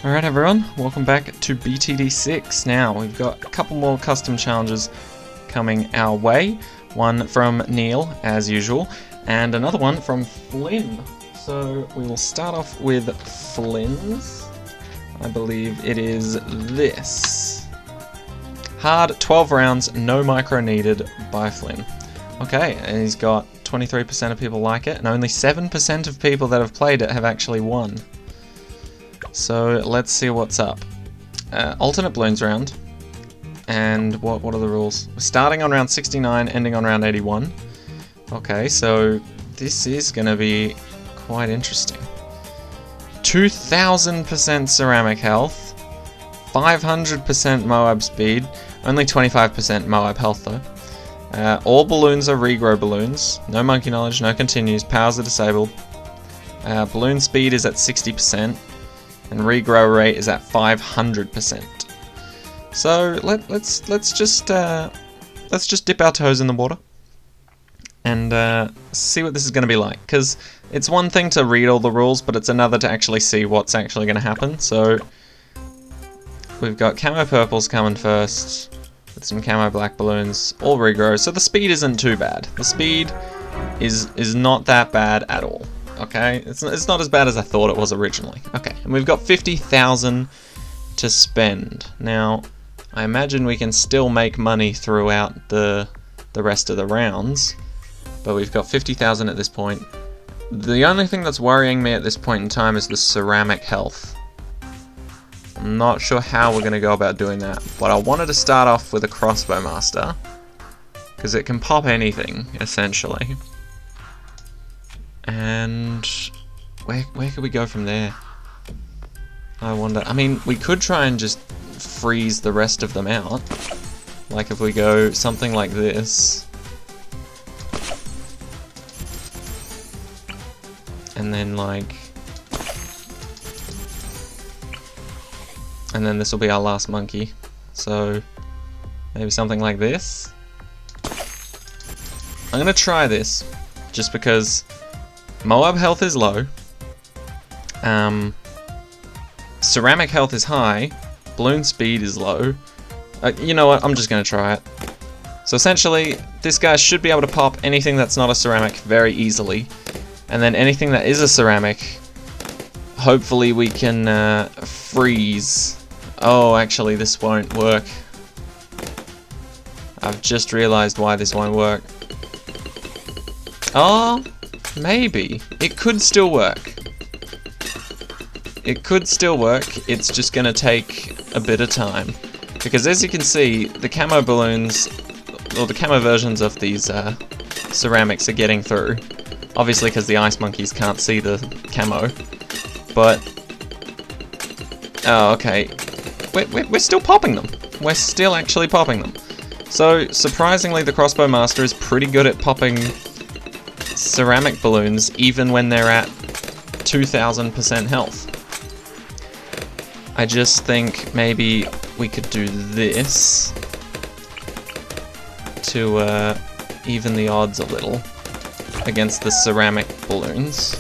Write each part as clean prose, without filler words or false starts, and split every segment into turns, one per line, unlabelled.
Alright everyone, welcome back to BTD6. Now, we've got a couple more custom challenges coming our way. One from Neel, as usual, and another one from Flynn. So, we will start off with Flynns. I believe it is this. Hard 12 rounds, no micro needed by Flynn. Okay, and he's got 23% of people like it, and only 7% of people that have played it have actually won. So let's see what's up. Alternate balloons round. And what are the rules? We're starting on round 69, ending on round 81. Okay, so this is going to be quite interesting. 2000% ceramic health, 500% Moab speed, only 25% Moab health though. All balloons are regrow balloons. No monkey knowledge, no continues, powers are disabled. Balloon speed is at 60%. And regrow rate is at 500%. So let's just dip our toes in the water and see what this is going to be like. Because it's one thing to read all the rules, but it's another to actually see what's actually going to happen. So we've got camo purples coming first with some camo black balloons, all regrow. So the speed isn't too bad. The speed is not that bad at all. Okay, it's not as bad as I thought it was originally. Okay, and we've got 50,000 to spend. Now, I imagine we can still make money throughout the rest of the rounds, but we've got 50,000 at this point. The only thing that's worrying me at this point in time is the ceramic health. I'm not sure how we're going to go about doing that, but I wanted to start off with a crossbow master, because it can pop anything, essentially. And where could we go from there? I wonder. I mean, we could try and just freeze the rest of them out. Like if we go something like this. And then like... And then this will be our last monkey. So maybe something like this. I'm gonna try this just because Moab health is low, ceramic health is high, balloon speed is low. You know what, I'm just going to try it. So essentially, this guy should be able to pop anything that's not a ceramic very easily, and then anything that is a ceramic, hopefully we can freeze. Oh, actually this won't work. I've just realized why this won't work. Oh! Maybe. It could still work. It could still work, it's just gonna take a bit of time. Because as you can see, the camo balloons, or the camo versions of these ceramics are getting through. Obviously because the ice monkeys can't see the camo. But... oh, okay. We're still popping them. We're still actually popping them. So, surprisingly, the crossbow master is pretty good at popping ceramic balloons even when they're at 2000% health. I just think maybe we could do this to even the odds a little against the ceramic balloons.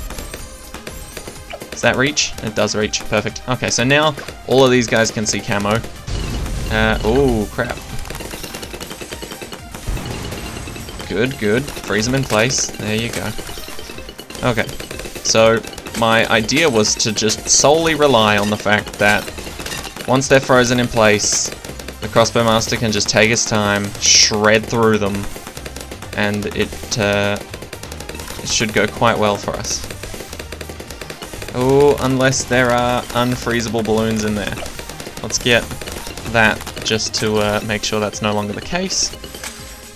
Does that reach? It does reach. Perfect. Okay, so now all of these guys can see camo. Oh crap. Good. Freeze them in place. There you go. Okay. So, my idea was to just solely rely on the fact that once they're frozen in place, the crossbow master can just take his time, shred through them, and it should go quite well for us. Oh, unless there are unfreezable balloons in there. Let's get that just to make sure that's no longer the case.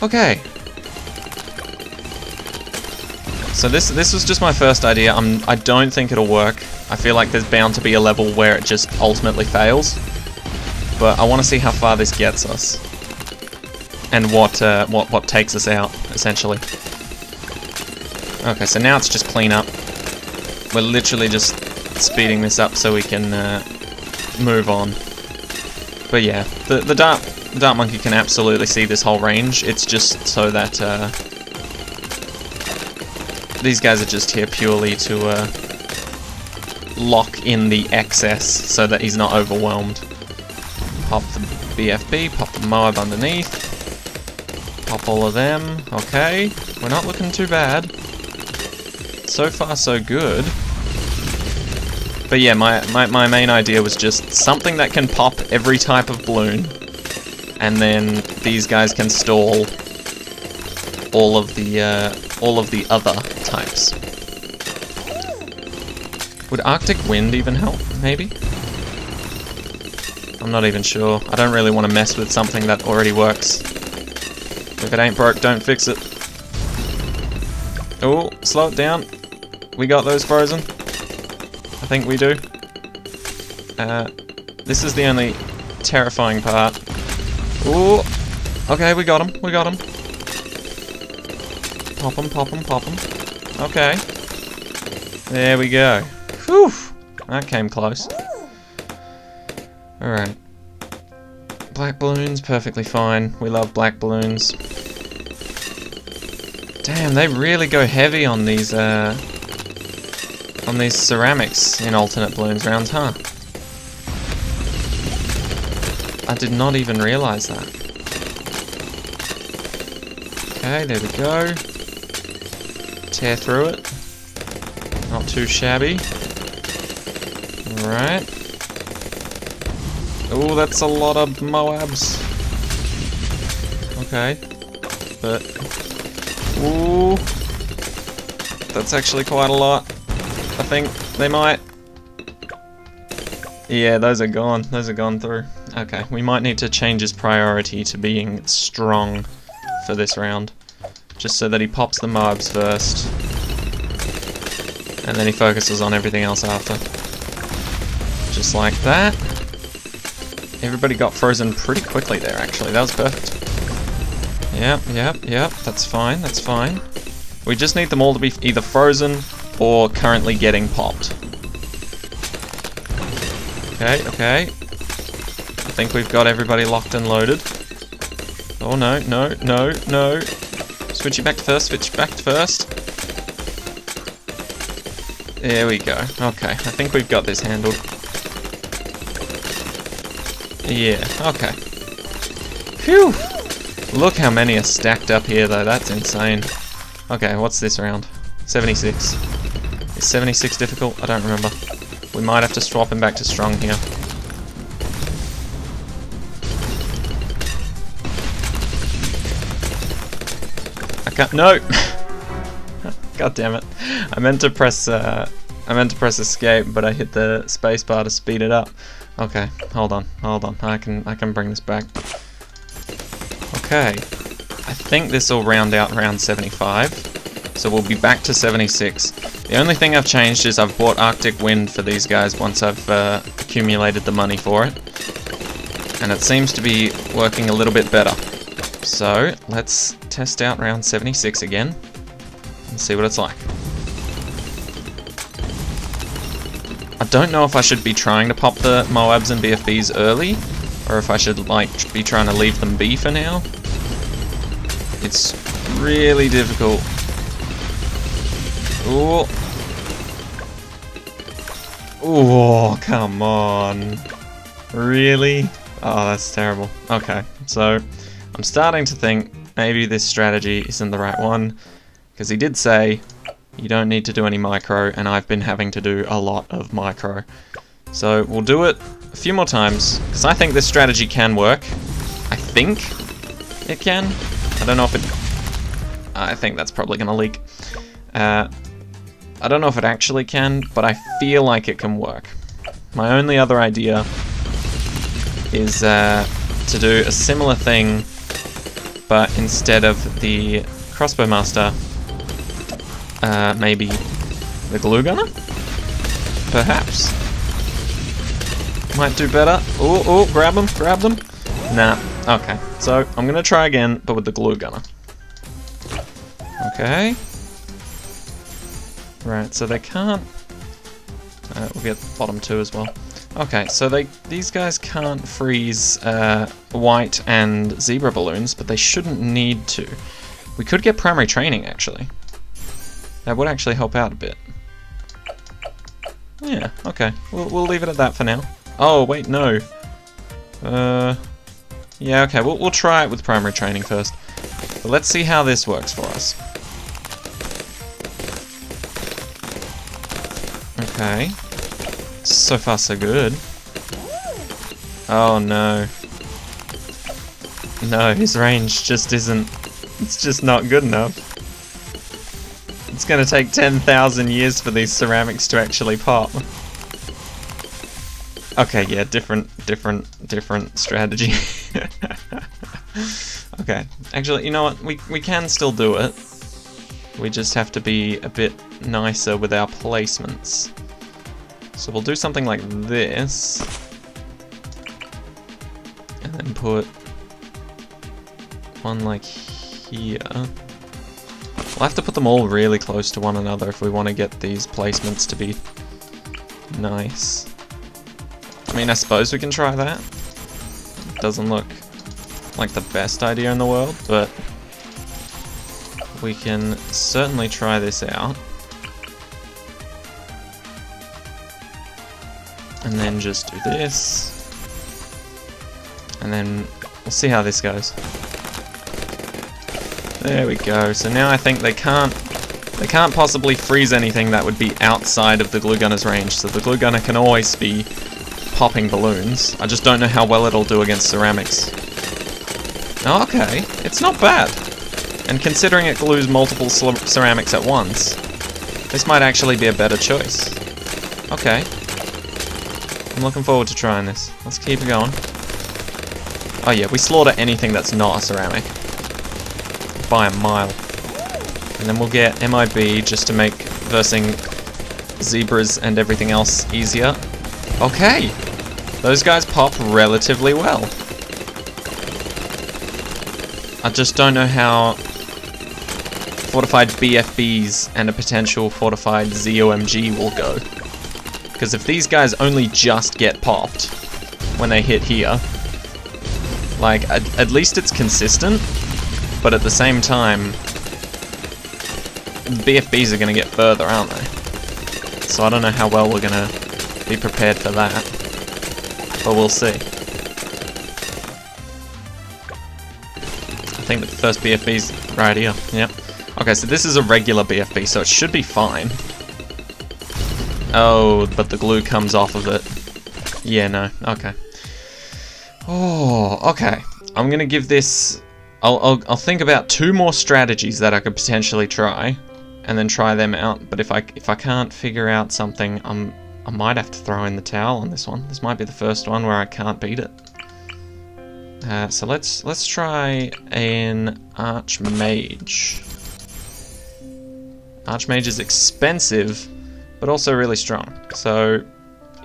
Okay. So this was just my first idea. I don't think it'll work. I feel like there's bound to be a level where it just ultimately fails. But I want to see how far this gets us. And what takes us out, essentially. Okay, so now it's just clean up. We're literally just speeding this up so we can move on. But yeah, the dart monkey can absolutely see this whole range. It's just so that these guys are just here purely to lock in the excess so that he's not overwhelmed. Pop the BFB, pop the Moab underneath. Pop all of them. Okay, we're not looking too bad. So far, so good. But yeah, my main idea was just something that can pop every type of balloon, and then these guys can stall all of the other types. Would Arctic Wind even help? Maybe? I'm not even sure. I don't really want to mess with something that already works. If it ain't broke, don't fix it. Oh, slow it down. We got those frozen. I think we do. This is the only terrifying part. Ooh. Okay, we got him. We got him. Pop him, pop him, pop him. Okay. There we go. Whew. That came close. Alright. Black balloons, perfectly fine. We love black balloons. Damn, they really go heavy on these ceramics in alternate balloons rounds, huh? I did not even realise that. Okay, there we go. Tear through it. Not too shabby. Alright. Oh, that's a lot of Moabs. Okay. But... ooh. That's actually quite a lot. I think they might... yeah, those are gone. Those are gone through. Okay, we might need to change his priority to being strong for this round. Just so that he pops the Moabs first. And then he focuses on everything else after. Just like that. Everybody got frozen pretty quickly there, actually. That was perfect. Yep, yep, yep. That's fine, that's fine. We just need them all to be either frozen or currently getting popped. Okay, okay. I think we've got everybody locked and loaded. Oh no, no, no, no. Switch it back to first, switch back to first. There we go. Okay, I think we've got this handled. Yeah, okay. Phew! Look how many are stacked up here though, that's insane. Okay, what's this round? 76. Is 76 difficult? I don't remember. We might have to swap him back to strong here. I can't. No! God damn it. I meant to press escape, but I hit the spacebar to speed it up. Okay, hold on, hold on. I can bring this back. Okay. I think this will round out round 75. So we'll be back to 76. The only thing I've changed is I've bought Arctic Wind for these guys once I've accumulated the money for it. And it seems to be working a little bit better. So let's test out round 76 again and see what it's like. I don't know if I should be trying to pop the Moabs and BFBs early, or if I should like be trying to leave them be for now. It's really difficult. Ooh. Ooh, come on. Really? Oh, that's terrible. Okay, so I'm starting to think maybe this strategy isn't the right one, because he did say you don't need to do any micro, and I've been having to do a lot of micro. So we'll do it a few more times, because I think this strategy can work. I think it can. I don't know if it... I think that's probably going to leak. I don't know if it actually can, but I feel like it can work. My only other idea is to do a similar thing, but instead of the crossbow master, maybe the glue gunner? Perhaps. Might do better. Oh, oh, grab them, grab them. Nah, okay. So I'm gonna try again, but with the glue gunner. Okay. Right, so they can't... we'll get the bottom two as well. Okay, so these guys can't freeze white and zebra balloons, but they shouldn't need to. We could get primary training, actually. That would actually help out a bit. Yeah, okay. We'll leave it at that for now. Oh, wait, no. Yeah, okay, we'll try it with primary training first. But let's see how this works for us. Okay. So far, so good. Oh, no. No, his range just isn't... It's just not good enough. It's gonna take 10,000 years for these ceramics to actually pop. Okay, yeah, different strategy. Okay, actually, you know what? We can still do it. We just have to be a bit nicer with our placements. So we'll do something like this. And then put one like here. We'll have to put them all really close to one another if we want to get these placements to be nice. I mean, I suppose we can try that. It doesn't look like the best idea in the world, but we can certainly try this out. And then just do this. And then we'll see how this goes. There we go. So now I think they can't possibly freeze anything that would be outside of the glue gunner's range. So the glue gunner can always be popping balloons. I just don't know how well it'll do against ceramics. Oh, okay, it's not bad. And considering it glues multiple ceramics at once, this might actually be a better choice. Okay. I'm looking forward to trying this. Let's keep it going. Oh yeah, we slaughter anything that's not a ceramic. By a mile. And then we'll get MIB just to make versing zebras and everything else easier. Okay! Those guys pop relatively well. I just don't know how fortified BFBs and a potential fortified ZOMG will go. Because if these guys only just get popped when they hit here, like, at least it's consistent, but at the same time, BFBs are going to get further, aren't they? So I don't know how well we're going to be prepared for that, but we'll see. I think the first BFB's right here, yep. Okay, so this is a regular BFB, so it should be fine. Oh, but the glue comes off of it. Yeah, no, okay. Oh, okay. I'm gonna give this... I'll think about 2 more strategies that I could potentially try, and then try them out. But if I can't figure out something, I might have to throw in the towel on this one. This might be the first one where I can't beat it. So let's try an Archmage. Archmage is expensive, but also really strong. So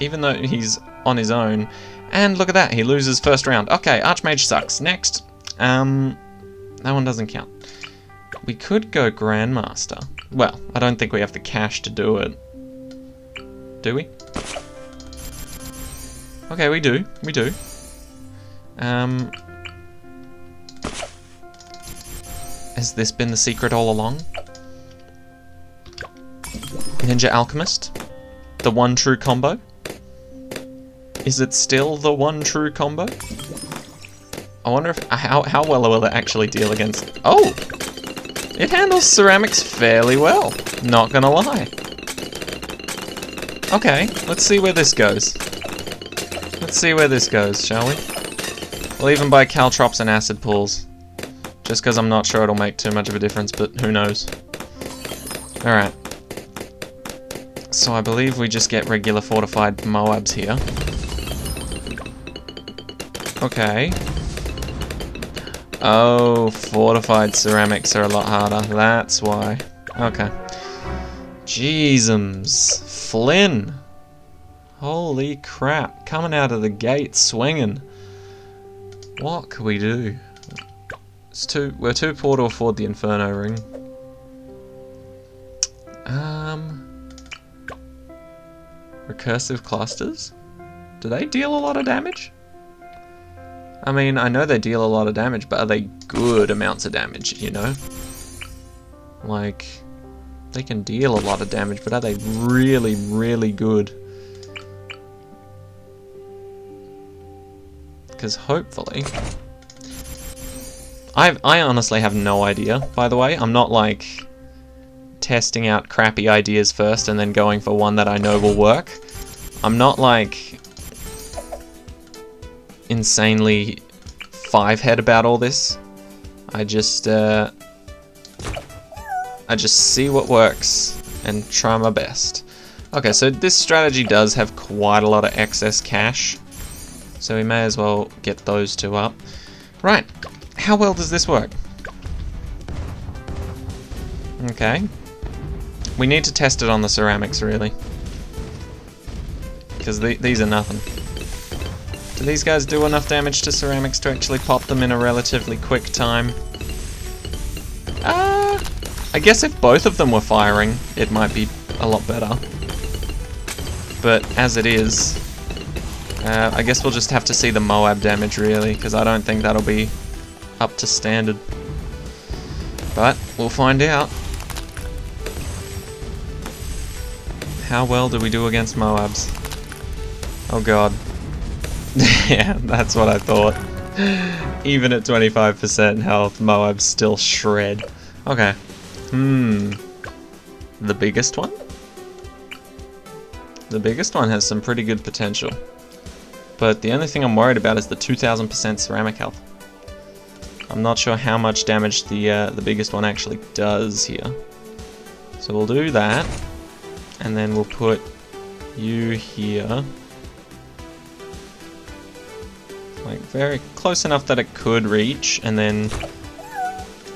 even though he's on his own, and look at that, he loses first round. Okay, Archmage sucks. Next, that one doesn't count. We could go Grandmaster. Well, I don't think we have the cash to do it. Do we? Okay, we do. We do. Has this been the secret all along? Ninja Alchemist? The one true combo? Is it still the one true combo? I wonder if how well will it actually deal against... Oh! It handles ceramics fairly well, not gonna lie. Okay, let's see where this goes. Let's see where this goes, shall we? We'll even buy caltrops and acid pools. Just because I'm not sure it'll make too much of a difference, but who knows. Alright. So I believe we just get regular fortified Moabs here. Okay. Oh, fortified ceramics are a lot harder. That's why. Okay. Jeezums. Flynn. Holy crap. Coming out of the gate swinging. What can we do? We're too poor to afford the Inferno ring. Recursive clusters? Do they deal a lot of damage? I mean, I know they deal a lot of damage, but are they good amounts of damage, you know? Like, they can deal a lot of damage, but are they really, really good? because hopefully... I honestly have no idea, by the way. I'm not, like, testing out crappy ideas first and then going for one that I know will work. I'm not, like, insanely five-head about all this. I just see what works and try my best. Okay, so this strategy does have quite a lot of excess cash, so we may as well get those two up. Right, how well does this work? Okay. We need to test it on the ceramics, really. Because these are nothing. Do these guys do enough damage to ceramics to actually pop them in a relatively quick time? I guess if both of them were firing, it might be a lot better. But as it is, I guess we'll just have to see the Moab damage, really, because I don't think that'll be up to standard. But we'll find out. How well do we do against Moabs? Oh god. Yeah, that's what I thought. Even at 25% health, Moabs still shred. Okay. The biggest one? The biggest one has some pretty good potential. But the only thing I'm worried about is the 2000% ceramic health. I'm not sure how much damage the biggest one actually does here. So we'll do that. And then we'll put you here. Like very close enough that it could reach, and then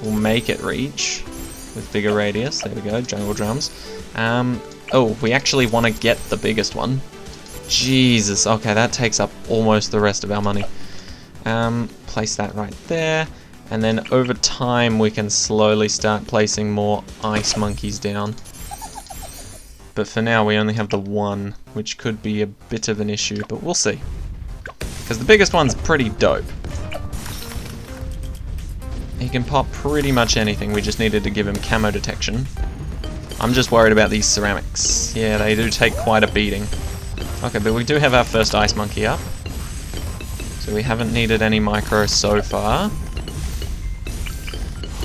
we'll make it reach with bigger radius. There we go, jungle drums. Oh, we actually want to get the biggest one. Jesus, okay, that takes up almost the rest of our money. Place that right there, and then over time we can slowly start placing more ice monkeys down. But for now we only have the one, which could be a bit of an issue, but we'll see. Because the biggest one's pretty dope. He can pop pretty much anything, we just needed to give him camo detection. I'm just worried about these ceramics. Yeah, they do take quite a beating. Okay, but we do have our first ice monkey up. So we haven't needed any micro so far.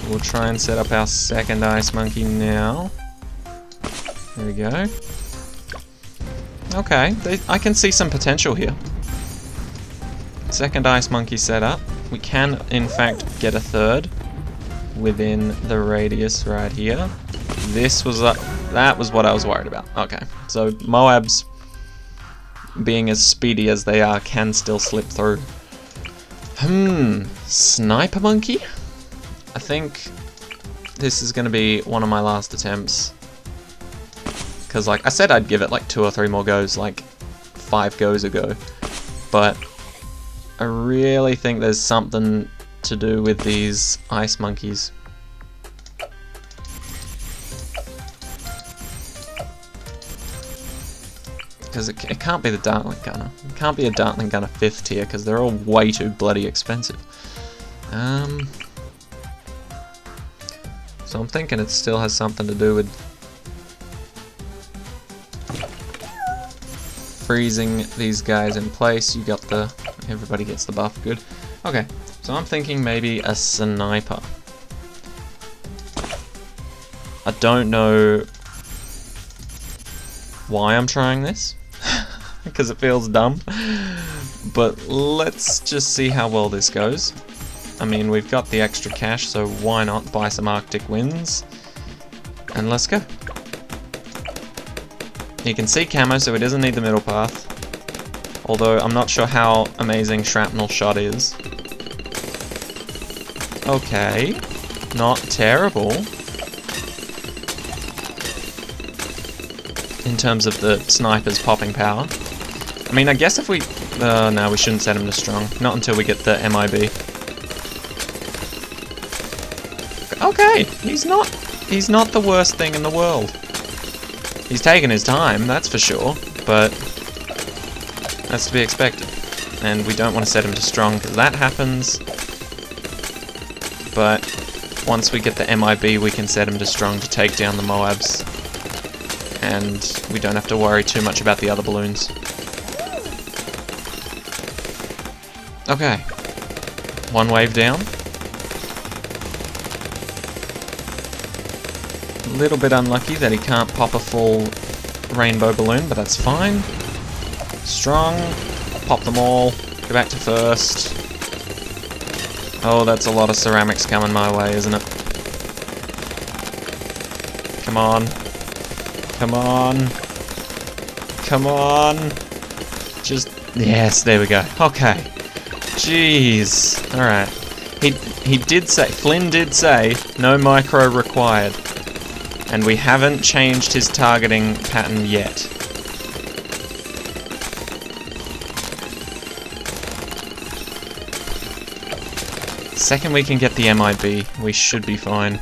We'll try and set up our second ice monkey now. There we go. Okay, I can see some potential here. Second ice monkey set up. We can, in fact, get a third within the radius right here. This was that was what I was worried about. Okay, so Moabs, being as speedy as they are, can still slip through. Sniper monkey? I think this is going to be one of my last attempts. Because, like I said, I'd give it like 2 or 3 more goes, like 5 goes ago. But I really think there's something to do with these ice monkeys. Because it can't be the Dartling Gunner. It can't be a Dartling Gunner 5th tier, because they're all way too bloody expensive. So I'm thinking it still has something to do with freezing these guys in place. You got the... everybody gets the buff, good. Okay, so I'm thinking maybe a sniper. I don't know why I'm trying this, because it feels dumb, but let's just see how well this goes. I mean, we've got the extra cash, so why not buy some Arctic Winds, and let's go. You can see camo, so it doesn't need the middle path, although I'm not sure how amazing Shrapnel Shot is. Okay, not terrible in terms of the sniper's popping power. I mean, I guess if we... no, we shouldn't set him to strong. Not until we get the MIB. Okay, he's not the worst thing in the world. He's taken his time, that's for sure, but that's to be expected. And we don't want to set him to strong because that happens. But once we get the MIB, we can set him to strong to take down the Moabs. And we don't have to worry too much about the other balloons. Okay. One wave down. A little bit unlucky that he can't pop a full rainbow balloon, but that's fine. Strong. Pop them all. Go back to first. Oh, that's a lot of ceramics coming my way, isn't it? Come on. Come on. Come on. Just... Yes, there we go. Okay. Jeez. Alright. He did say... Flynn did say, no micro required. And we haven't changed his targeting pattern yet. Second we can get the MIB, we should be fine.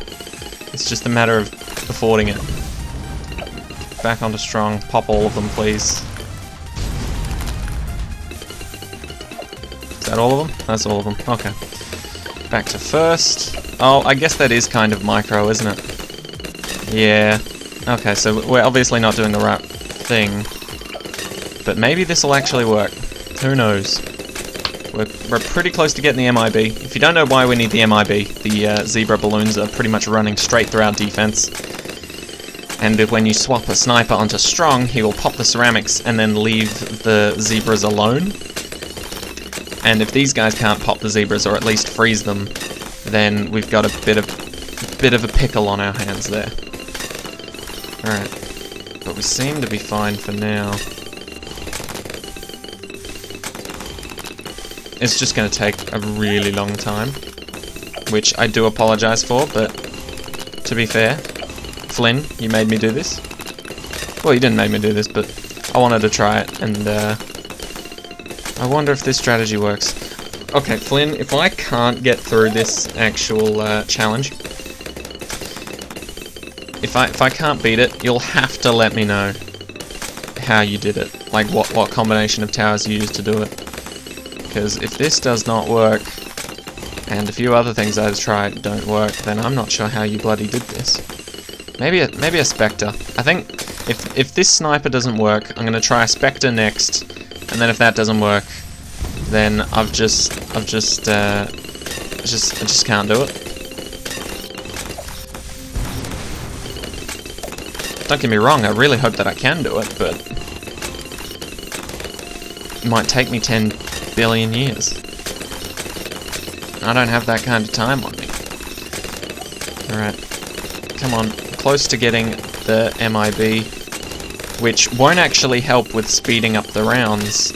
It's just a matter of affording it. Back onto strong. Pop all of them, please. Is that all of them? That's all of them. Okay. Back to first. Oh, I guess that is kind of micro, isn't it? Yeah. Okay, so we're obviously not doing the right thing. But maybe this will actually work. Who knows? We're pretty close to getting the MIB. If you don't know why we need the MIB, the zebra balloons are pretty much running straight through our defense. And when you swap a sniper onto strong, he will pop the ceramics and then leave the zebras alone. And if these guys can't pop the zebras, or at least freeze them, then we've got a bit of a pickle on our hands there. Alright. But we seem to be fine for now. It's just going to take a really long time, which I do apologize for, but to be fair, Flynn, you made me do this. Well, you didn't make me do this, but I wanted to try it, and I wonder if this strategy works. Okay, Flynn, if I can't get through this actual challenge, if I can't beat it, you'll have to let me know how you did it, like what combination of towers you used to do it. Because if this does not work, and a few other things I've tried don't work, then I'm not sure how you bloody did this. Maybe a Spectre. I think if this sniper doesn't work, I'm gonna try a Spectre next, and then if that doesn't work, then I just can't do it. Don't get me wrong, I really hope that I can do it, but it might take me 10 billion years. I don't have that kind of time on me. Alright, come on. Close to getting the MIB, which won't actually help with speeding up the rounds,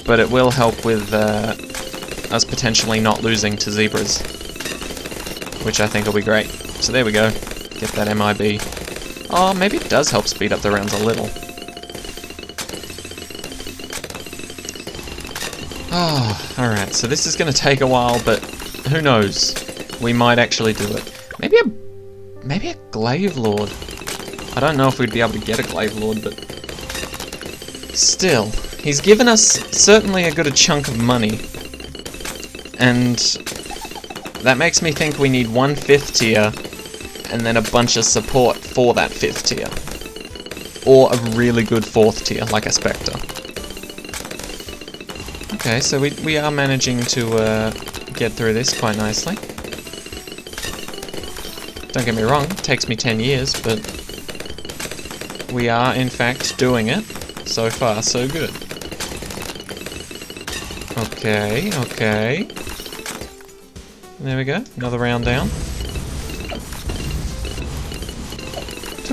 but it will help with us potentially not losing to zebras, which I think will be great. So there we go. Get that MIB. Oh, maybe it does help speed up the rounds a little. Oh, alright, so this is going to take a while, but who knows? We might actually do it. Maybe a Glaive Lord. I don't know if we'd be able to get a Glaive Lord, but still, he's given us certainly a good chunk of money, and that makes me think we need 1 5th tier, and then a bunch of support for that 5th tier, or a really good 4th tier, like a Spectre. Okay, so we are managing to get through this quite nicely. Don't get me wrong, it takes me 10 years, but we are in fact doing it. So far, so good. Okay, okay. There we go, another round down.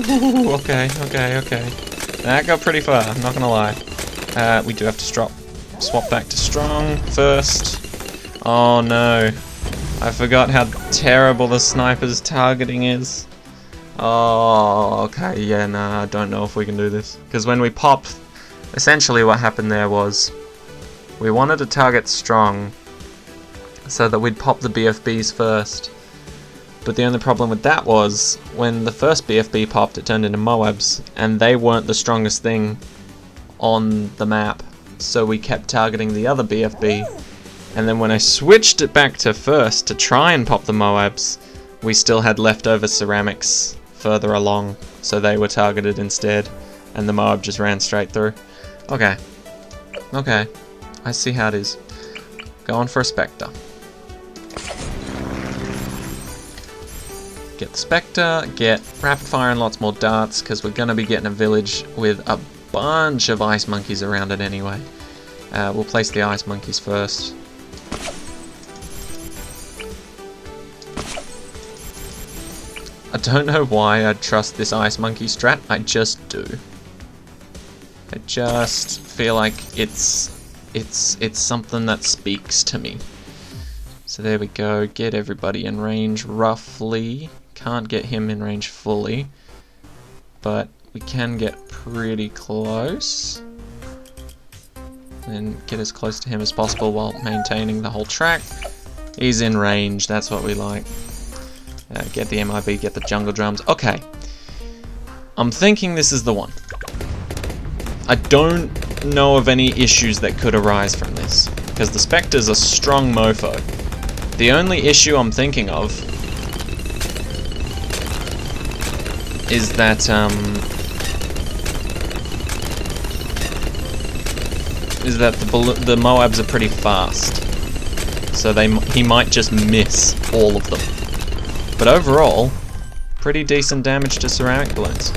Ooh, okay. That got pretty far, I'm not gonna lie. We do have to swap back to strong first. Oh no. I forgot how terrible the sniper's targeting is. Oh, okay, yeah, nah, I don't know if we can do this. Because when we popped, essentially what happened there was, we wanted to target strong, so that we'd pop the BFBs first. But the only problem with that was, when the first BFB popped, it turned into Moabs, and they weren't the strongest thing on the map. So we kept targeting the other BFB, and then when I switched it back to first to try and pop the Moabs, we still had leftover ceramics further along, so they were targeted instead, and the Moab just ran straight through. Okay, I see how it is. going for a Spectre. Get the Spectre, get Rapid Fire and lots more darts, because we're going to be getting a village with a bunch of Ice Monkeys around it anyway. We'll place the Ice Monkeys first. I don't know why I trust this Ice Monkey strat, I just do. I just feel like it's something that speaks to me. So there we go, get everybody in range roughly. Can't get him in range fully, but we can get pretty close. And get as close to him as possible while maintaining the whole track. He's in range, that's what we like. Get the MIB, get the jungle drums. Okay. I'm thinking this is the one. I don't know of any issues that could arise from this, because the Spectre's a strong mofo. The only issue I'm thinking of is that the Moabs are pretty fast, so he might just miss all of them. But overall, pretty decent damage to ceramic balloons.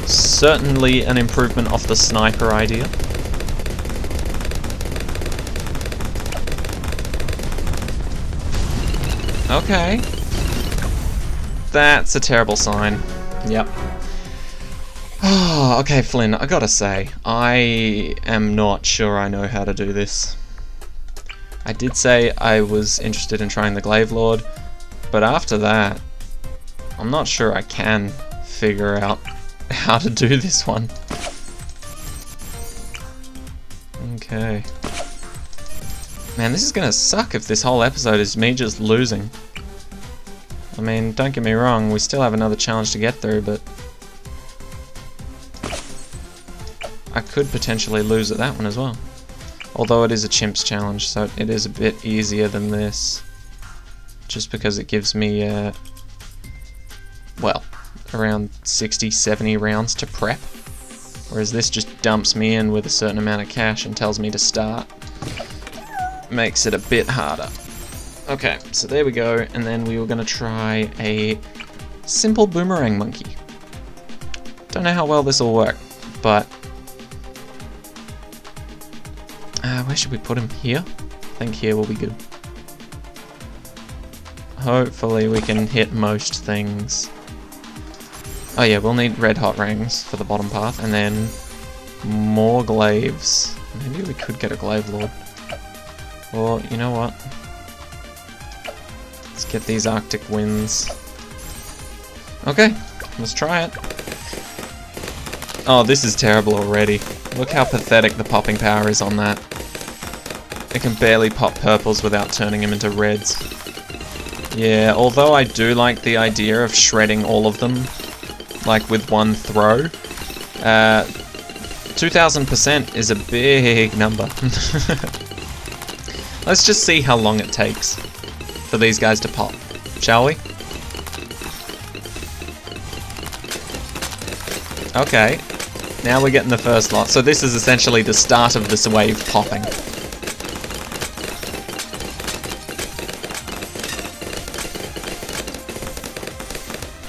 Certainly an improvement off the sniper idea. Okay. That's a terrible sign. Yep. Oh, okay, Flynn, I gotta say, I am not sure I know how to do this. I did say I was interested in trying the Glaive Lord, but after that, I'm not sure I can figure out how to do this one. Okay. Man, this is gonna suck if this whole episode is me just losing. I mean, don't get me wrong, we still have another challenge to get through, but I could potentially lose at that one as well. Although it is a chimps challenge, so it is a bit easier than this. Just because it gives me, well, around 60-70 rounds to prep. Whereas this just dumps me in with a certain amount of cash and tells me to start. Makes it a bit harder. Okay, so there we go, and then we were going to try a simple boomerang monkey. Don't know how well this will work, but where should we put him? Here? I think here will be good. Hopefully we can hit most things. Oh yeah, we'll need red hot rings for the bottom path, and then more glaives. Maybe we could get a glaive lord. Or, you know what? Let's get these Arctic winds. Okay, let's try it. Oh, this is terrible already. Look how pathetic the popping power is on that. It can barely pop purples without turning them into reds. Yeah, although I do like the idea of shredding all of them, like with one throw, 2000% is a big number. Let's just see how long it takes for these guys to pop, shall we? Okay, now we're getting the first lot. So this is essentially the start of this wave popping.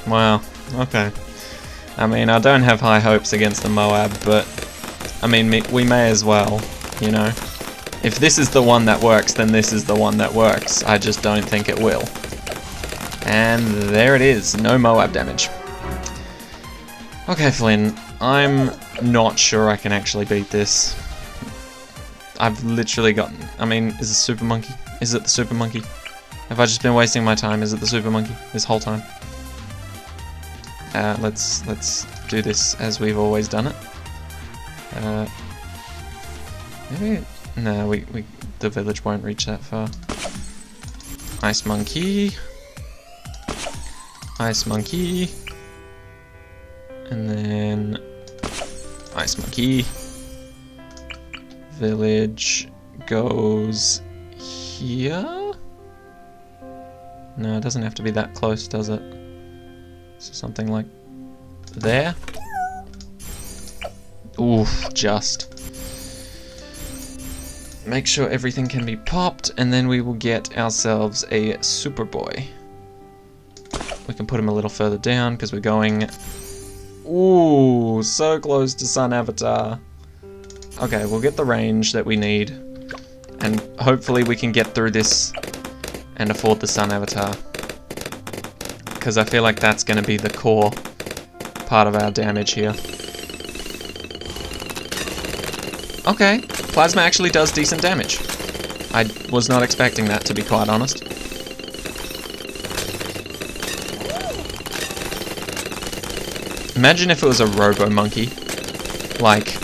Wow, okay. I mean, I don't have high hopes against the Moab, but I mean, we may as well, you know. If this is the one that works, then this is the one that works. I just don't think it will. And there it is, no Moab damage. Okay, Flynn, I'm not sure I can actually beat this. I've literally gotten... I mean, is it Super Monkey? Is it the Super Monkey? Have I just been wasting my time? Is it the Super Monkey this whole time? Let's do this as we've always done it. Maybe... No, the village won't reach that far. Ice Monkey. Ice Monkey. And then... Ice Monkey. Village goes here? No, it doesn't have to be that close, does it? So something like there? Oof, just. make sure everything can be popped, and then we will get ourselves a Superboy. We can put him a little further down because we're going... Ooh, so close to Sun Avatar. Okay, we'll get the range that we need, and hopefully we can get through this and afford the Sun Avatar. Because I feel like that's going to be the core part of our damage here. Okay, Plasma actually does decent damage. I was not expecting that, to be quite honest. Imagine if it was a Robo Monkey. Like,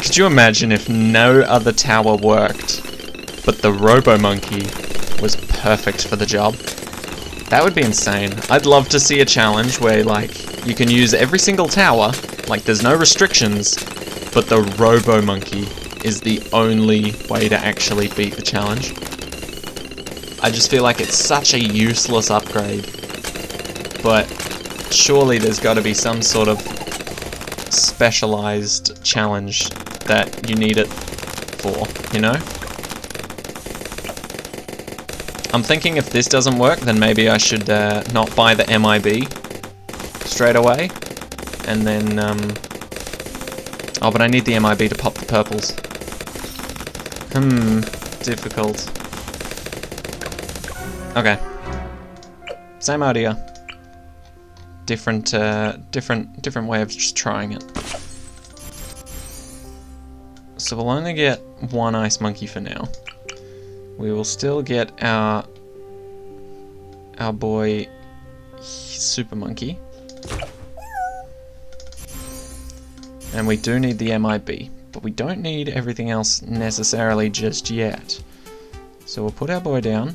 could you imagine if no other tower worked, but the Robo Monkey was perfect for the job? That would be insane. I'd love to see a challenge where, like, you can use every single tower, like there's no restrictions, but the Robo Monkey is the only way to actually beat the challenge. I just feel like it's such a useless upgrade, but surely there's got to be some sort of specialized challenge that you need it for, you know? I'm thinking if this doesn't work, then maybe I should not buy the MIB straight away, and then, oh, but I need the MIB to pop the purples. Difficult. Okay. Same idea. Different way of just trying it. So we'll only get one Ice Monkey for now. We will still get our boy Super Monkey. And we do need the MIB, but we don't need everything else necessarily just yet. So we'll put our boy down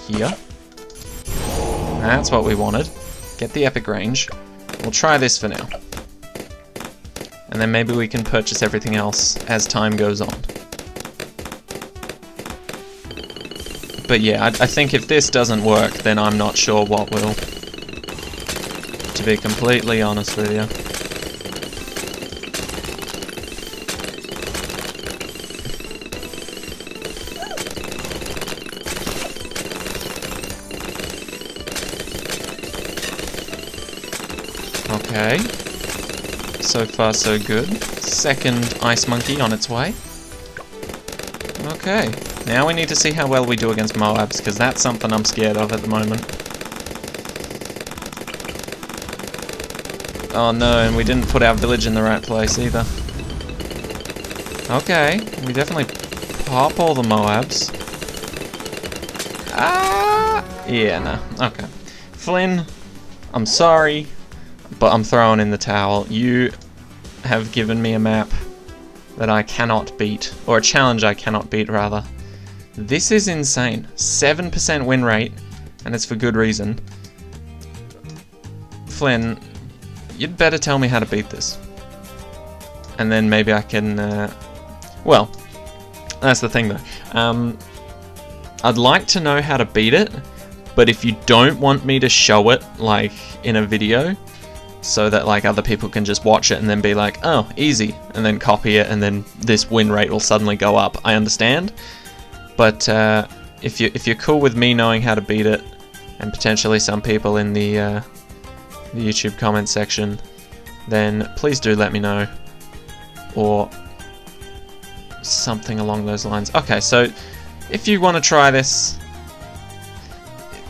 here. That's what we wanted. Get the epic range. We'll try this for now. And then maybe we can purchase everything else as time goes on. But yeah, I think if this doesn't work, then I'm not sure what will. To be completely honest with you. Okay. So far so good. Second Ice Monkey on its way. Okay. Now we need to see how well we do against Moabs, because that's something I'm scared of at the moment. Oh no, and we didn't put our village in the right place either. Okay, we definitely pop all the Moabs. Ah! Yeah, no. Okay. Flynn, I'm sorry, but I'm throwing in the towel. You have given me a map that I cannot beat, or a challenge I cannot beat, rather. This is insane. 7% win rate, and it's for good reason. Flynn, you'd better tell me how to beat this. And then maybe I can, well, that's the thing though. I'd like to know how to beat it, but if you don't want me to show it, like, in a video, so that, like, other people can just watch it and then be like, oh, easy, and then copy it, and then this win rate will suddenly go up, I understand. But if you're cool with me knowing how to beat it, and potentially some people in the YouTube comment section, then please do let me know, or something along those lines. Okay, so if you want to try this,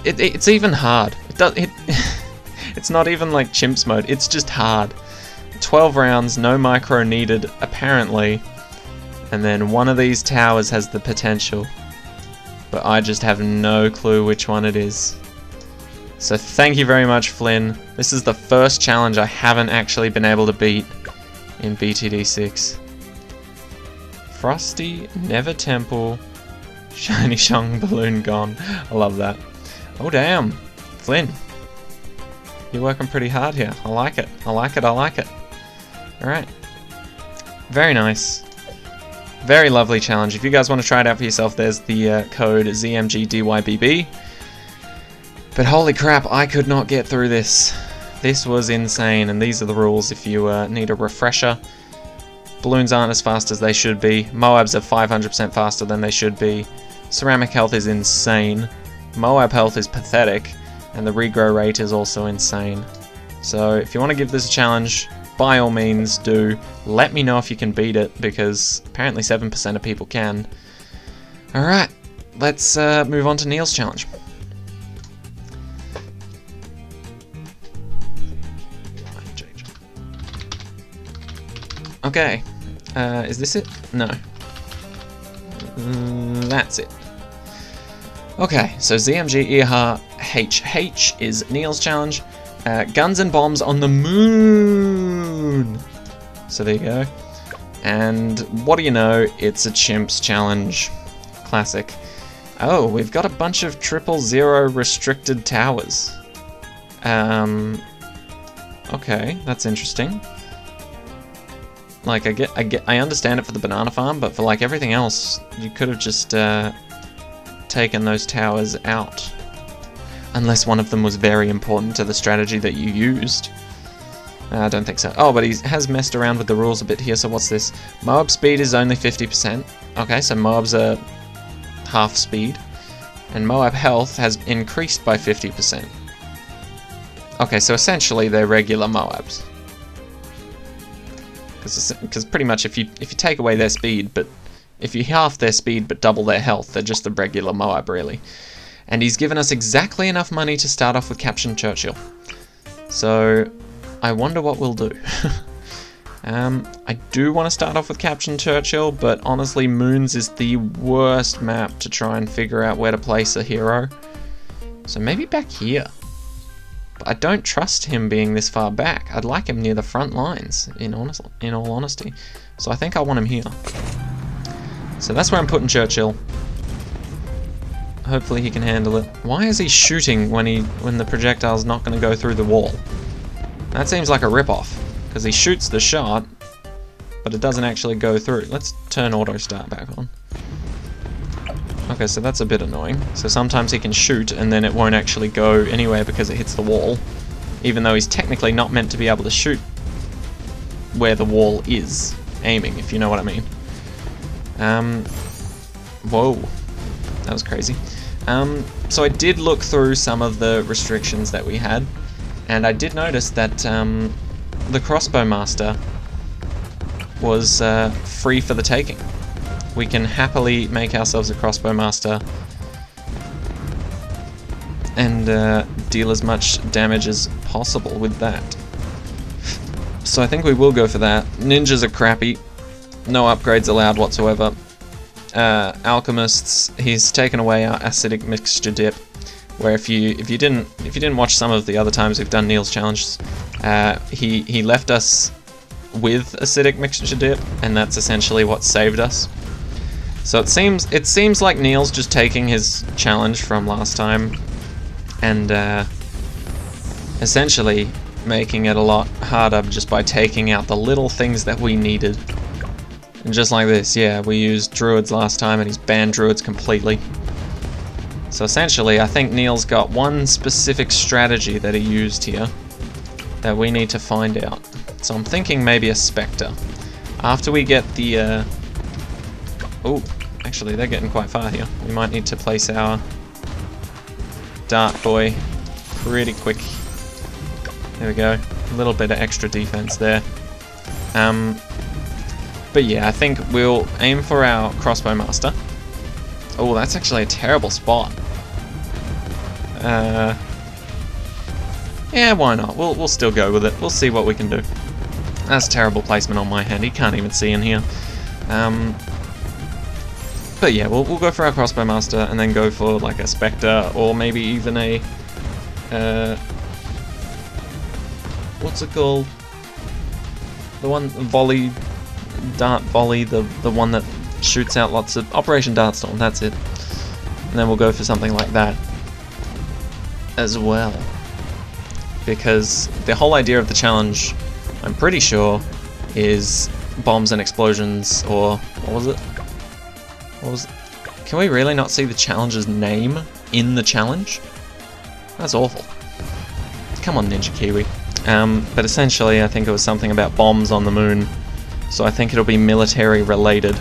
it's even hard. It's not even like chimps mode. It's just hard. 12 rounds, no micro needed, apparently. And then one of these towers has the potential, but I just have no clue which one it is. So thank you very much, Flynn. This is the first challenge I haven't actually been able to beat in BTD6. Frosty, Never Temple, Shiny Shong Balloon gone. I love that. Oh damn, Flynn. You're working pretty hard here. I like it. I like it. I like it. Alright. Very nice. Very lovely challenge. If you guys want to try it out for yourself, there's the code ZMGDYBB. But holy crap, I could not get through this. This was insane, and these are the rules if you need a refresher. Balloons aren't as fast as they should be. Moabs are 500% faster than they should be. Ceramic health is insane. Moab health is pathetic. And the regrow rate is also insane. So if you want to give this a challenge, by all means do. Let me know if you can beat it, because apparently 7% of people can. Alright, let's move on to Neel's challenge. Okay, is this it? No. That's it. Okay, so ZMG EHA HH is Neel's challenge. Guns and bombs on the moon! So there you go. And what do you know, it's a chimps challenge. Classic. Oh, we've got a bunch of 000 restricted towers. Okay, that's interesting. Like, I understand it for the banana farm, but for like everything else, you could have just taken those towers out. Unless one of them was very important to the strategy that you used. I don't think so. Oh, but he has messed around with the rules a bit here, so what's this? Moab speed is only 50%. Okay, so Moab's are half speed. And Moab health has increased by 50%. Okay, so essentially they're regular Moabs. Because pretty much if you take away their speed, but if you half their speed but double their health, they're just a regular Moab, really. And he's given us exactly enough money to start off with Captain Churchill. So I wonder what we'll do. I do want to start off with Captain Churchill, but honestly, Moons is the worst map to try and figure out where to place a hero. So maybe back here. But I don't trust him being this far back. I'd like him near the front lines, in all honesty. So I think I want him here. So that's where I'm putting Churchill. Hopefully he can handle it. Why is he shooting when the projectile's not going to go through the wall? That seems like a rip-off. Because he shoots the shot, but it doesn't actually go through. Let's turn auto start back on. Okay, so that's a bit annoying. So sometimes he can shoot and then it won't actually go anywhere because it hits the wall. Even though he's technically not meant to be able to shoot where the wall is aiming, if you know what I mean. Whoa. That was crazy. So I did look through some of the restrictions that we had, and I did notice that the crossbow master was free for the taking. We can happily make ourselves a crossbow master and deal as much damage as possible with that. So I think we will go for that. Ninjas are crappy. No upgrades allowed whatsoever. Alchemists, he's taken away our acidic mixture dip, where if you didn't watch some of the other times we've done Neel's challenges, he left us with acidic mixture dip, and that's essentially what saved us. So it seems like Neel's just taking his challenge from last time and essentially making it a lot harder just by taking out the little things that we needed. And just like this, yeah, we used druids last time and he's banned druids completely. So essentially, I think Neel's got one specific strategy that he used here that we need to find out. So I'm thinking maybe a Spectre. After we get the... Oh, actually they're getting quite far here. We might need to place our Dart Boy pretty quick. There we go. A little bit of extra defense there. But yeah, I think we'll aim for our crossbow master. Oh, that's actually a terrible spot. Yeah, why not? We'll still go with it. We'll see what we can do. That's terrible placement on my hand. He can't even see in here. But yeah, we'll go for our crossbow master and then go for like a Spectre or maybe even a what's it called? The one volley, dart volley, the one that shoots out lots of Operation Dartstorm. That's it. And then we'll go for something like that as well, because the whole idea of the challenge, I'm pretty sure, is bombs and explosions, or what was it? What was it? Can we really not see the challenge's name in the challenge? That's awful. Come on, Ninja Kiwi. But essentially, I think it was something about bombs on the moon, So I think it'll be military related.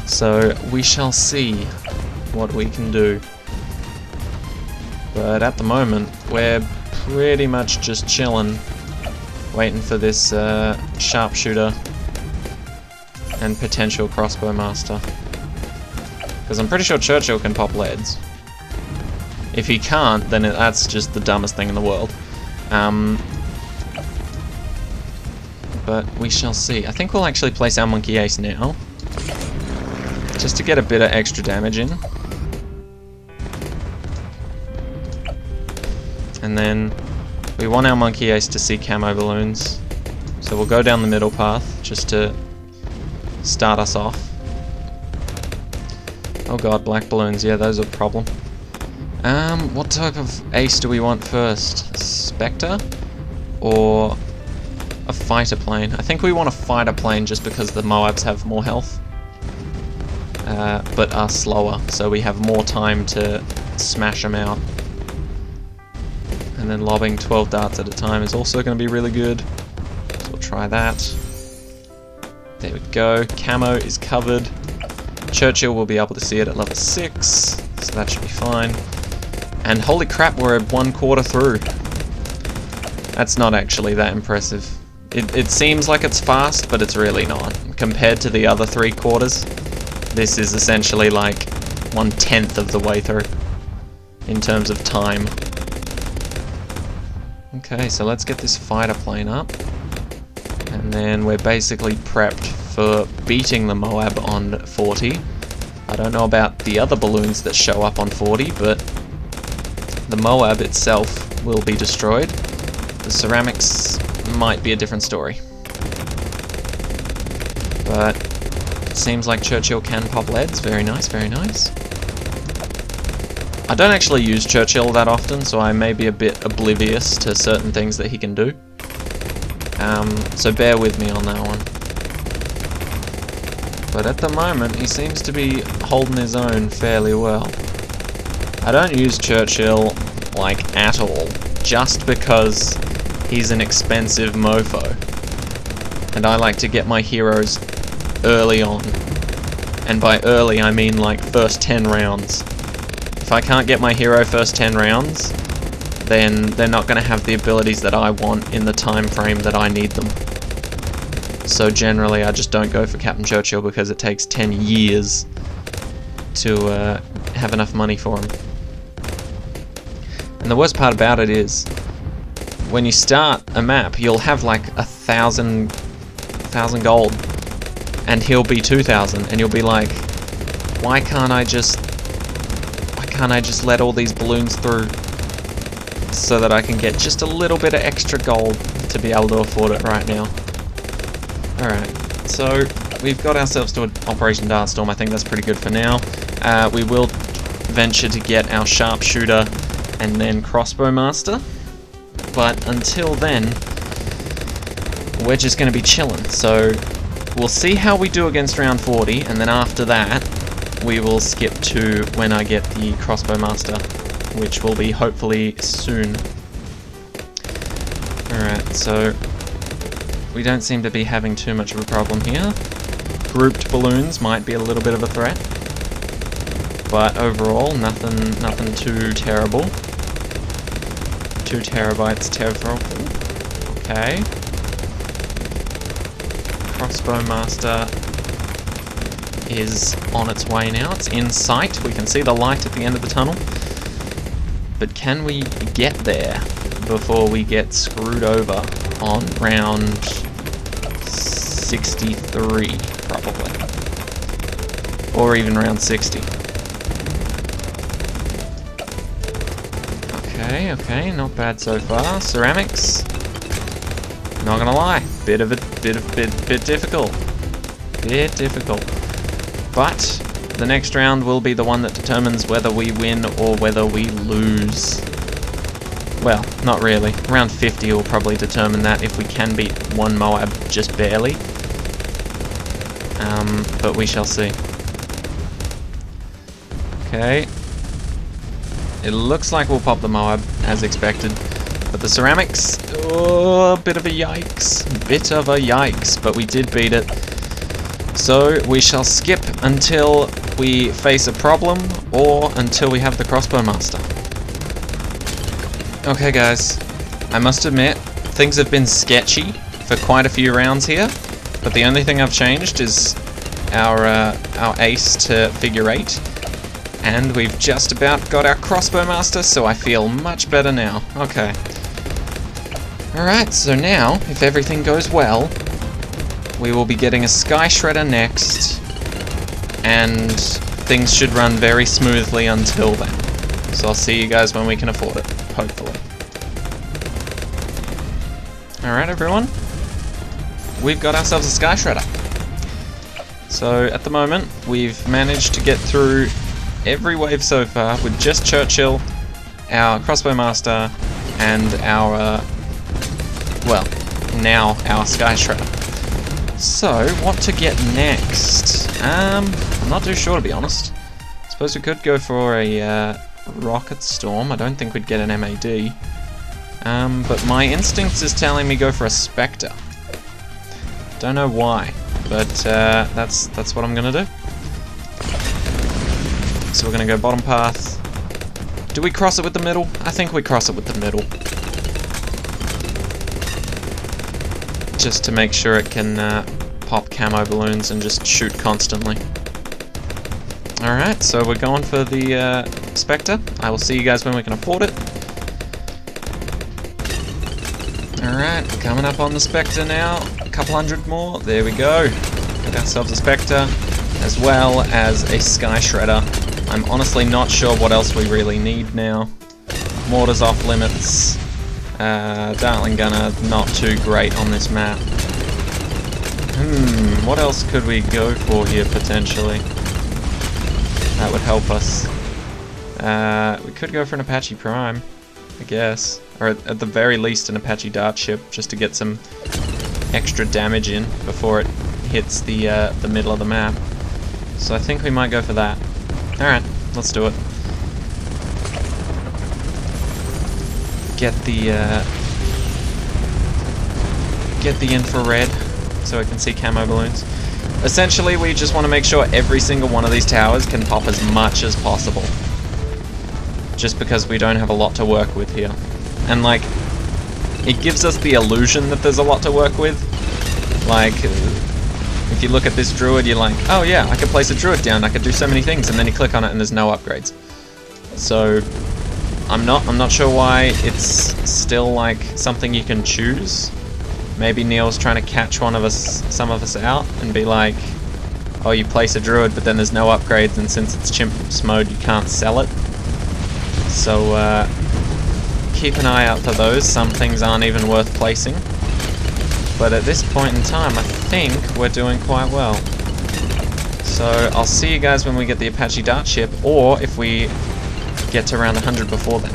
So we shall see what we can do. But at the moment, we're pretty much just chilling, waiting for this sharpshooter and potential crossbow master. Because I'm pretty sure Churchill can pop leads. If he can't, then that's just the dumbest thing in the world. But we shall see. I think we'll actually place our monkey ace now, just to get a bit of extra damage in. And then we want our monkey ace to see camo balloons, so we'll go down the middle path just to start us off. Oh god, black balloons, yeah, those are a problem. What type of ace do we want first? Spectre? Or a fighter plane? I think we want a fighter plane just because the Moabs have more health, but are slower, so we have more time to smash them out. And then lobbing 12 darts at a time is also going to be really good, so we'll try that. There we go, camo is covered. Churchill will be able to see it at level 6, so that should be fine. And holy crap, we're 1/4 through. That's not actually that impressive. It seems like it's fast, but it's really not. Compared to the other 3/4, this is essentially like 1/10 of the way through in terms of time. Okay, so let's get this fighter plane up. And then we're basically prepped for beating the Moab on 40. I don't know about the other balloons that show up on 40, but the Moab itself will be destroyed. The ceramics might be a different story. But it seems like Churchill can pop leads. Very nice, very nice. I don't actually use Churchill that often, so I may be a bit oblivious to certain things that he can do. So bear with me on that one. But at the moment, he seems to be holding his own fairly well. I don't use Churchill, like, at all, just because he's an expensive mofo. And I like to get my heroes early on. And by early, I mean, like, first 10 rounds. If I can't get my hero first 10 rounds, then they're not going to have the abilities that I want in the time frame that I need them. So generally I just don't go for Captain Churchill because it takes 10 years to have enough money for him. And the worst part about it is, when you start a map, you'll have like 1,000 gold, and he'll be 2,000, and you'll be like, why can't I just let all these balloons through so that I can get just a little bit of extra gold to be able to afford it right now? Alright, so we've got ourselves to an Operation Dartstorm. I think that's pretty good for now. We will venture to get our Sharpshooter and then Crossbow Master, but until then, we're just going to be chilling. So we'll see how we do against round 40, and then after that, we will skip to when I get the Crossbow Master, which will be hopefully soon. Alright, so we don't seem to be having too much of a problem here. Grouped balloons might be a little bit of a threat, but overall, nothing too terrible. 2 terabytes terrible. Okay. Crossbow Master is on its way now. It's in sight. We can see the light at the end of the tunnel. But can we get there before we get screwed over on round 63, probably? Or even round 60. Okay, not bad so far. Ceramics, not gonna lie, bit difficult. Bit difficult. But the next round will be the one that determines whether we win or whether we lose. Well, not really. Round 50 will probably determine that, if we can beat one Moab just barely. But we shall see. Okay. It looks like we'll pop the Moab, as expected. But the ceramics, oh, bit of a yikes. Bit of a yikes, but we did beat it. So we shall skip until we face a problem, or until we have the crossbow master. Okay guys, I must admit, things have been sketchy for quite a few rounds here, but the only thing I've changed is our ace to figure 8, and we've just about got our crossbow master, so I feel much better now. Okay. Alright, so now, if everything goes well, we will be getting a Sky Shredder next, and things should run very smoothly until then. So I'll see you guys when we can afford it, hopefully. Alright everyone, we've got ourselves a Sky Shredder. So at the moment, we've managed to get through every wave so far with just Churchill, our crossbow master, and our, well, now our Sky Shredder. So, what to get next? I'm not too sure, to be honest. I suppose we could go for a Rocket Storm. I don't think we'd get an MAD. But my instincts is telling me go for a Spectre. Don't know why, but that's what I'm gonna do. So we're gonna go bottom path. Do we cross it with the middle? I think we cross it with the middle. Just to make sure it can pop camo balloons and just shoot constantly. Alright, so we're going for the Spectre. I will see you guys when we can afford it. Alright, we're coming up on the Spectre now. A couple hundred more. There we go. Got ourselves a Spectre, as well as a Sky Shredder. I'm honestly not sure what else we really need now. Mortar's off limits. Dartling Gunner, not too great on this map. What else could we go for here, potentially? That would help us. We could go for an Apache Prime, I guess. Or at the very least an Apache Dart Ship, just to get some extra damage in before it hits the middle of the map. So I think we might go for that. Alright, let's do it. Get the infrared so I can see camo balloons. Essentially, we just want to make sure every single one of these towers can pop as much as possible. Just because we don't have a lot to work with here. And like, it gives us the illusion that there's a lot to work with. Like, if you look at this druid, you're like, oh yeah, I could place a druid down, I could do so many things, and then you click on it and there's no upgrades. So, I'm not sure why it's still like something you can choose. Maybe Neel's trying to catch some of us out and be like, oh, you place a druid, but then there's no upgrades, and since it's chimps mode, you can't sell it. So keep an eye out for those. Some things aren't even worth placing. But at this point in time, I think we're doing quite well. So I'll see you guys when we get the Apache Dart Ship, or if we get to around 100 before then.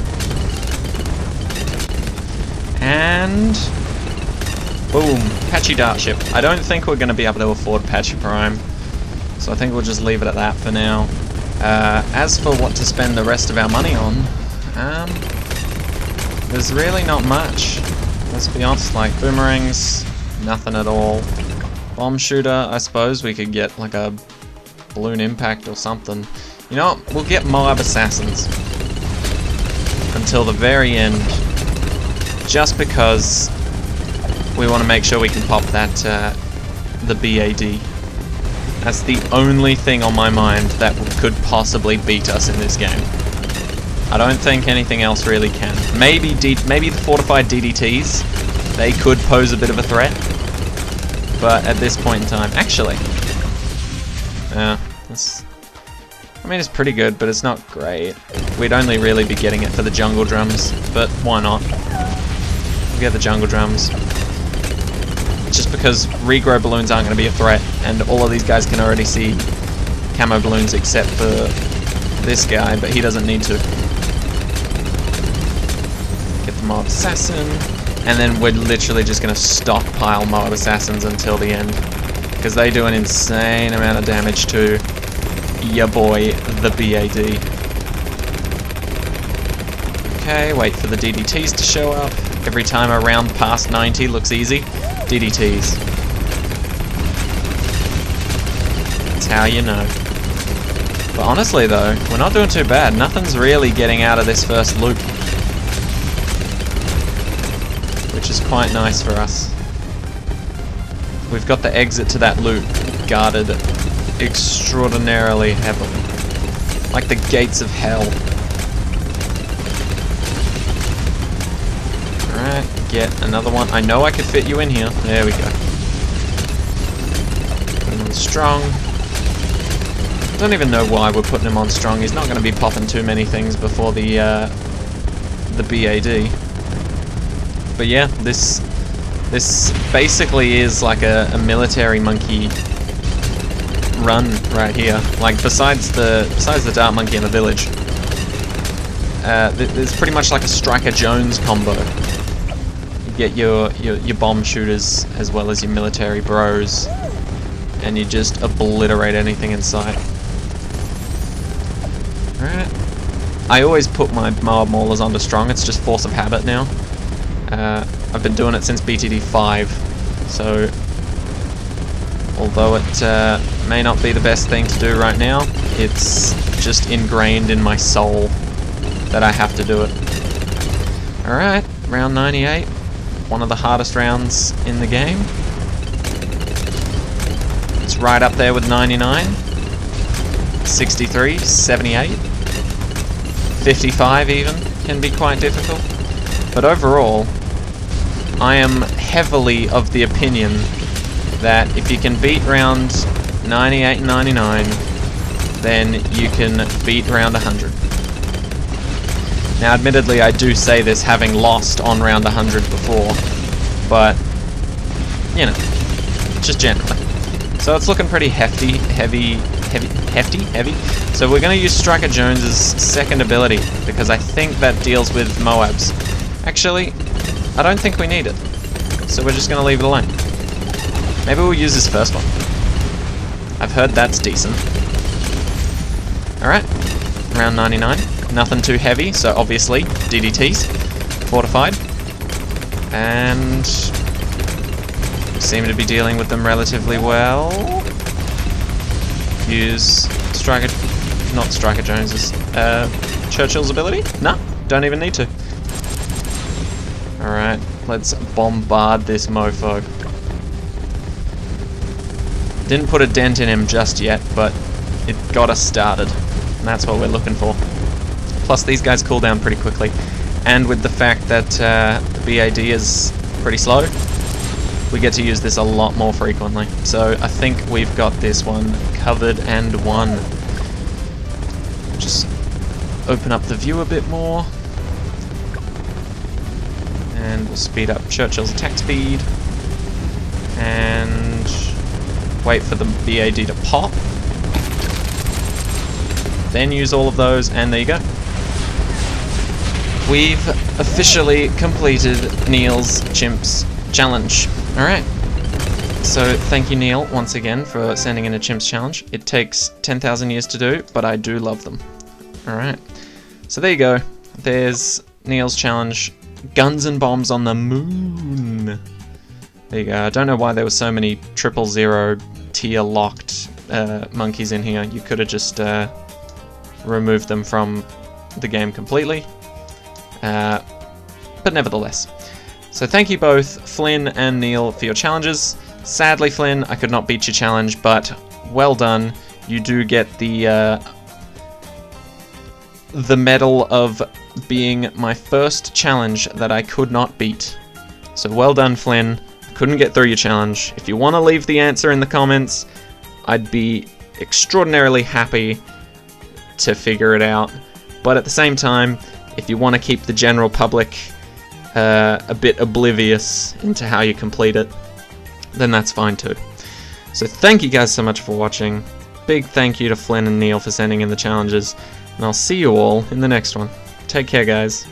And boom, Apache Dart Ship. I don't think we're going to be able to afford Apache Prime, so I think we'll just leave it at that for now. As for what to spend the rest of our money on, there's really not much. Let's be honest, like boomerangs, nothing at all. Bomb shooter, I suppose we could get like a balloon impact or something. You know what, we'll get Moab Assassins until the very end, just because we want to make sure we can pop that, the BAD. That's the only thing on my mind that could possibly beat us in this game. I don't think anything else really can. Maybe the fortified DDTs, they could pose a bit of a threat, but at this point in time, actually, I mean, it's pretty good, but it's not great. We'd only really be getting it for the jungle drums, but why not? We'll get the jungle drums. Just because regrow balloons aren't going to be a threat, and all of these guys can already see camo balloons except for this guy, but he doesn't need to. Get the Moab Assassin, and then we're literally just going to stockpile Moab Assassins until the end, because they do an insane amount of damage to ya boy, the BAD. Okay, wait for the DDTs to show up. Every time a round past 90 looks easy. DDTs. That's how you know. But honestly though, we're not doing too bad. Nothing's really getting out of this first loop. Which is quite nice for us. We've got the exit to that loop guarded extraordinarily heavily. Like the gates of hell. Alright, get another one. I know I could fit you in here. There we go. Put him on strong. Don't even know why we're putting him on strong. He's not going to be popping too many things before the BAD. But yeah, this basically is like a military monkey run right here. Like besides the dart monkey in the village, there's pretty much like a Striker Jones combo. You get your bomb shooters as well as your military bros, and you just obliterate anything in sight. Alright. I always put my Moab Maulers onto strong, it's just force of habit now. I've been doing it since BTD5, so although it may not be the best thing to do right now, it's just ingrained in my soul that I have to do it. Alright, round 98, one of the hardest rounds in the game. It's right up there with 99, 63, 78, 55 even can be quite difficult. But overall, I am heavily of the opinion that if you can beat round 98 and 99, then you can beat round 100. Now admittedly I do say this having lost on round 100 before, but, you know, just generally. So it's looking pretty hefty. So we're going to use Striker Jones's second ability, because I think that deals with Moabs. Actually, I don't think we need it, so we're just going to leave it alone. Maybe we'll use his first one. I've heard that's decent. Alright, round 99. Nothing too heavy, so obviously DDTs, fortified, and we seem to be dealing with them relatively well. Use not Striker Jones's, Churchill's ability? No, don't even need to. Alright, let's bombard this mofo. Didn't put a dent in him just yet, but it got us started, and that's what we're looking for. Plus these guys cool down pretty quickly, and with the fact that the BAD is pretty slow, we get to use this a lot more frequently. So I think we've got this one covered and won. Just open up the view a bit more, and we'll speed up Churchill's attack speed, and wait for the BAD to pop. Then use all of those, and there you go. We've officially completed Neel's Chimps Challenge. Alright. So thank you, Neel, once again for sending in a Chimps Challenge. It takes 10,000 years to do, but I do love them. Alright. So there you go. There's Neel's Challenge. Guns and bombs on the moon. There you go. I don't know why there were so many 000 tier locked monkeys in here. You could have just removed them from the game completely. But nevertheless. So thank you both, Flynn and Neel, for your challenges. Sadly, Flynn, I could not beat your challenge, but well done. You do get the medal of being my first challenge that I could not beat. So well done, Flynn. Couldn't get through your challenge. If you want to leave the answer in the comments, I'd be extraordinarily happy to figure it out. But at the same time, if you want to keep the general public a bit oblivious into how you complete it, then that's fine too. So thank you guys so much for watching. Big thank you to Flynn and Neel for sending in the challenges, and I'll see you all in the next one. Take care, guys.